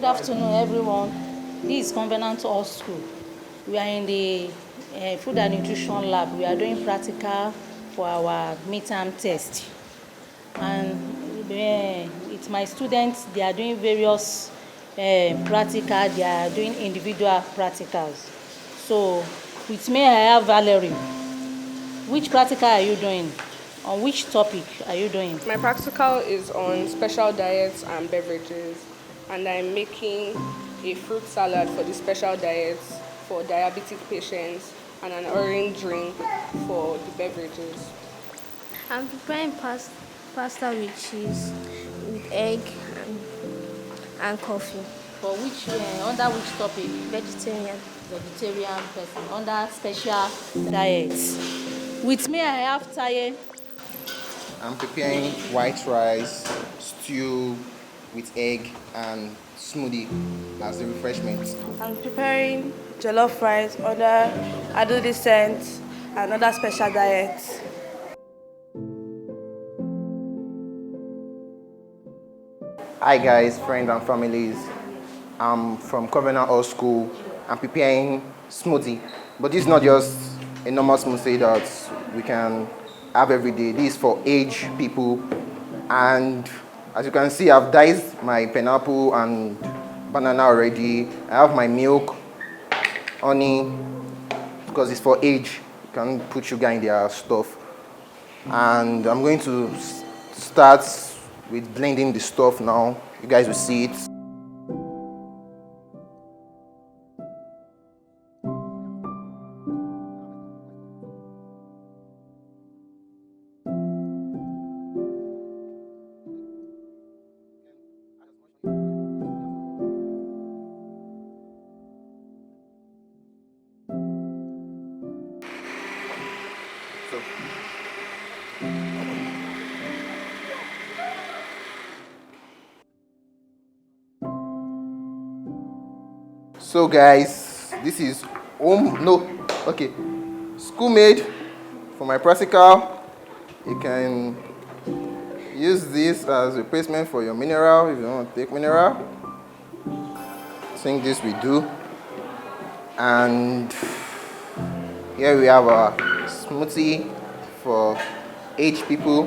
Good afternoon, everyone. This is Covenant Hall School. We are in the Food and Nutrition Lab. We are doing practical for our midterm test. And with my students, they are doing various practical. They are doing individual practicals. So with me, I have Valerie. Which practical are you doing? On which topic are you doing? My practical is on special diets and beverages, and I'm making a fruit salad for the special diets for diabetic patients and an orange drink for the beverages. I'm preparing pasta with cheese, with egg and coffee. For which, under which topic? Vegetarian. Vegetarian person, under special diets. With me, I have Taye. I'm preparing white rice, stew with egg and smoothie as a refreshment. I'm preparing jollof rice under adolescent and other special diets. Hi guys, friends and families. I'm from Covenant Hall School. I'm preparing smoothie, but this is not just a normal smoothie that we can have every day. This is for aged people, and as you can see, I've diced my pineapple and banana already. I have my milk, honey, because it's for age. You can put sugar in their stuff. And I'm going to start with blending the stuff now. You guys will see it. So guys, this is school made for my practical. You can use this as a replacement for your mineral if you want to take mineral. I think this we do. And here we have a smoothie for aged people,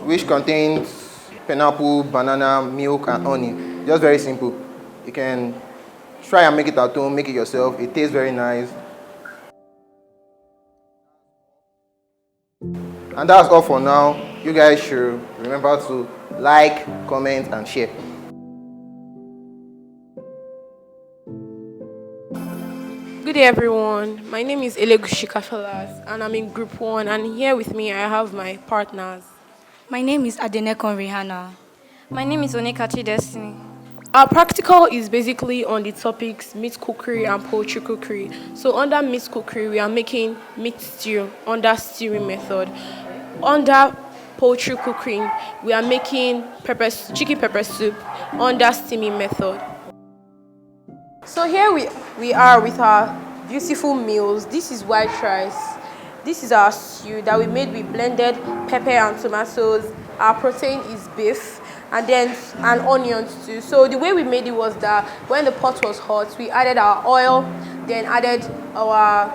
which contains pineapple, banana, milk, and honey. Just very simple. You can try and make it at home, make it yourself. It tastes very nice. And that's all for now. You guys should remember to like, comment, and share. Good day, everyone. My name is Elegushi Kafalas, and I'm in Group 1, and here with me I have my partners. My name is Adenekon Rihanna. My name is Onekachi Destiny. Our practical is basically on the topics meat cookery and poultry cookery. So under meat cookery, we are making meat stew under stewing method. Under poultry cooking, we are making chicken pepper soup under steaming method. So here we are with our beautiful meals. This is white rice. This is our stew that we made with blended pepper and tomatoes. Our protein is beef. And then onions too. So the way we made it was that when the pot was hot, we added our oil, then added our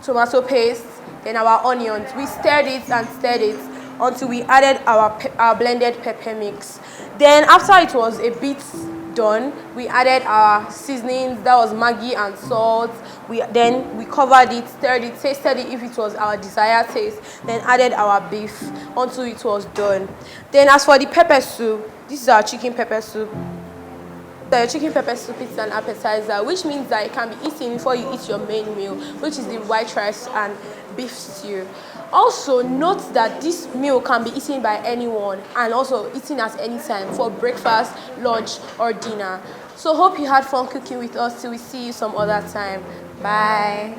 tomato paste, then our onions. We stirred it until we added our blended pepper mix. Then after it was a bit done, we added our seasonings, that was Maggi and salt. Then we covered it, stirred it, tasted it if it was our desired taste, then added our beef until it was done. Then as for the pepper soup, this is our chicken pepper soup. The chicken pepper soup is an appetizer, which means that it can be eaten before you eat your main meal, which is the white rice and beef stew. Also, note that this meal can be eaten by anyone and also eaten at any time for breakfast, lunch, or dinner. So hope you had fun cooking with us till we see you some other time. Bye.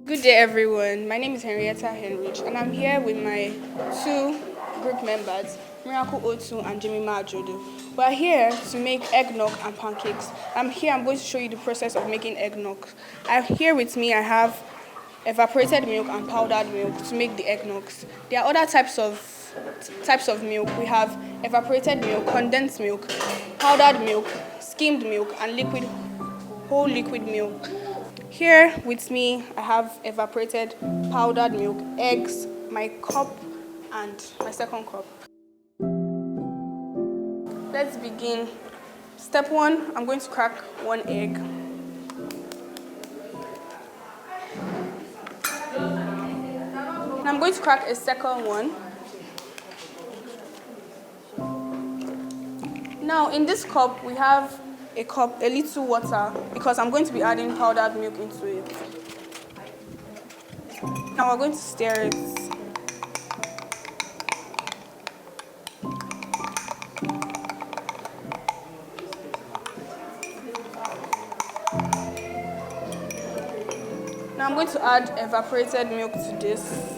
Good day, everyone. My name is Henrietta Henrich, and I'm here with my two group members, Miracle Otu and Jemima Ajodo. We're here to make eggnog and pancakes. I'm going to show you the process of making eggnog. Here with me, I have evaporated milk and powdered milk to make the eggnogs. There are other types of milk. We have evaporated milk, condensed milk, powdered milk, skimmed milk, and whole liquid milk. Here with me, I have evaporated powdered milk, eggs, my cup, and my second cup. Let's begin. Step 1, I'm going to crack 1 egg. And I'm going to crack a second one. Now in this cup, we have a little water because I'm going to be adding powdered milk into it. Now we're going to stir it. Now I'm going to add evaporated milk to this.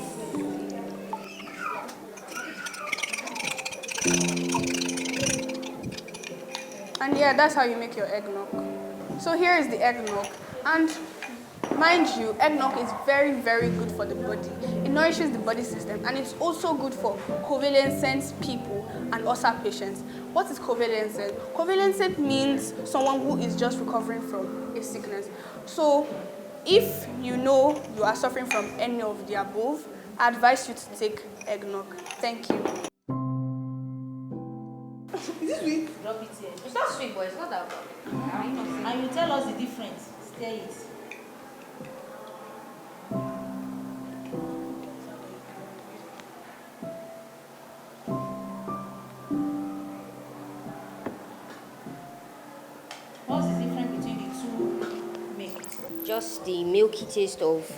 And yeah, that's how you make your eggnog. So here is the eggnog. And mind you, eggnog is very, very good for the body. It nourishes the body system, and it's also good for convalescent people and ulcer patients. What is convalescent? Convalescent means someone who is just recovering from a sickness. So if you know you are suffering from any of the above, I advise you to take eggnog. Thank you. Is this sweet? Drop it here. It's not sweet, but it's not that bad. And you tell us the difference. Stir it. What's the difference between the two milks? Just the milky taste of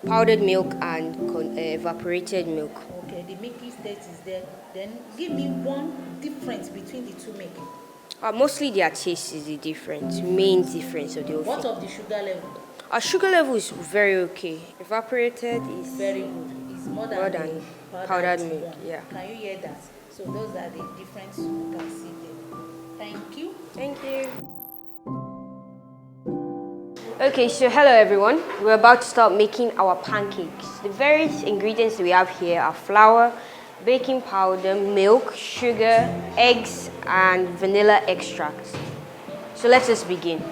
powdered milk and evaporated milk. Okay, the milky taste is there. Then give me one difference between the two milk. Mostly their taste is the difference, main difference of the whole What thing. of the sugar level? Our sugar level is very okay. Evaporated is Very good. It's more than the powdered one. milk. Yeah. Can you hear that? So those are the difference you can see there. Thank you. Thank you. Okay, so hello everyone. We're about to start making our pancakes. The various ingredients we have here are flour, baking powder, milk, sugar, eggs, and vanilla extract. So let us begin.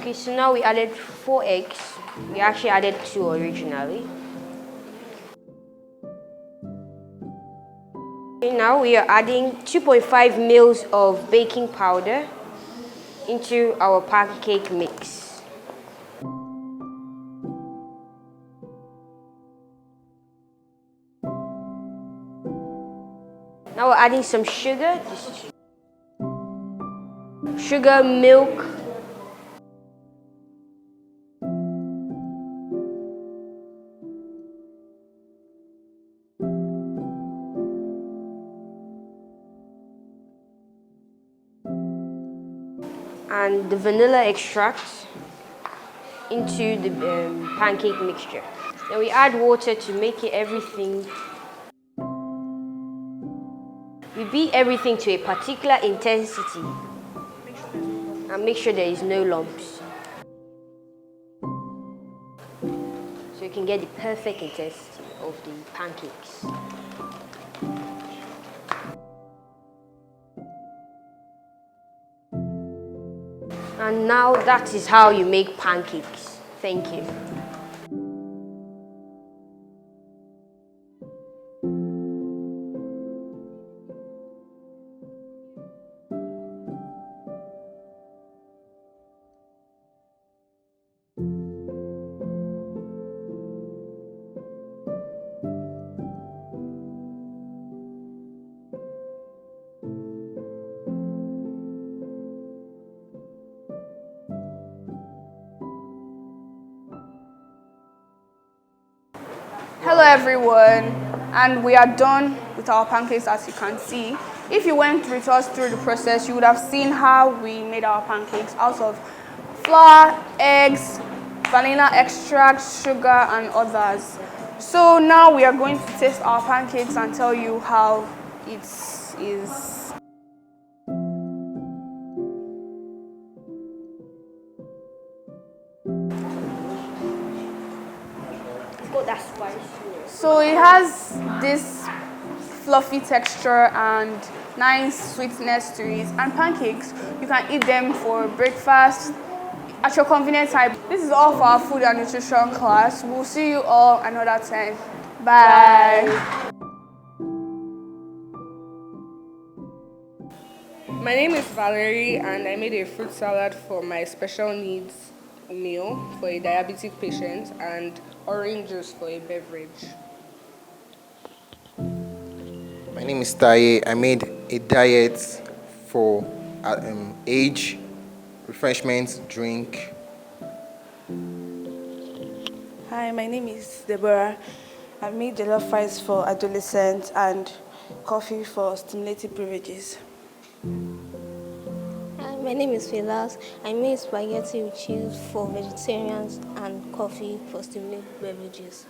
Okay, so now we added 4 eggs. We actually added 2 originally. Okay, now we are adding 2.5 mils of baking powder into our pancake mix. Now we're adding some sugar. Sugar, milk, and the vanilla extract into the pancake mixture. Then we add water to make it everything. We beat everything to a particular intensity and make sure there is no lumps. So you can get the perfect intensity of the pancakes. And now that is how you make pancakes. Thank you. Hello everyone, and we are done with our pancakes as you can see. If you went with us through the process, you would have seen how we made our pancakes out of flour, eggs, vanilla extract, sugar, and others. So now we are going to taste our pancakes and tell you how it is. Oh, that's spicy. So it has this fluffy texture and nice sweetness to it. And pancakes, you can eat them for breakfast at your convenient time. This is all for our food and nutrition class. We'll see you all another time. Bye. My name is Valerie, and I made a fruit salad for my special needs meal for a diabetic patient and orange juice for a beverage. My name is Taye. I made a diet for age, refreshments, drink. Hi, my name is Deborah. I made jollof rice for adolescents and coffee for stimulated beverages. Hi, my name is Filas. I made spaghetti with cheese for vegetarians and coffee for stimulated beverages.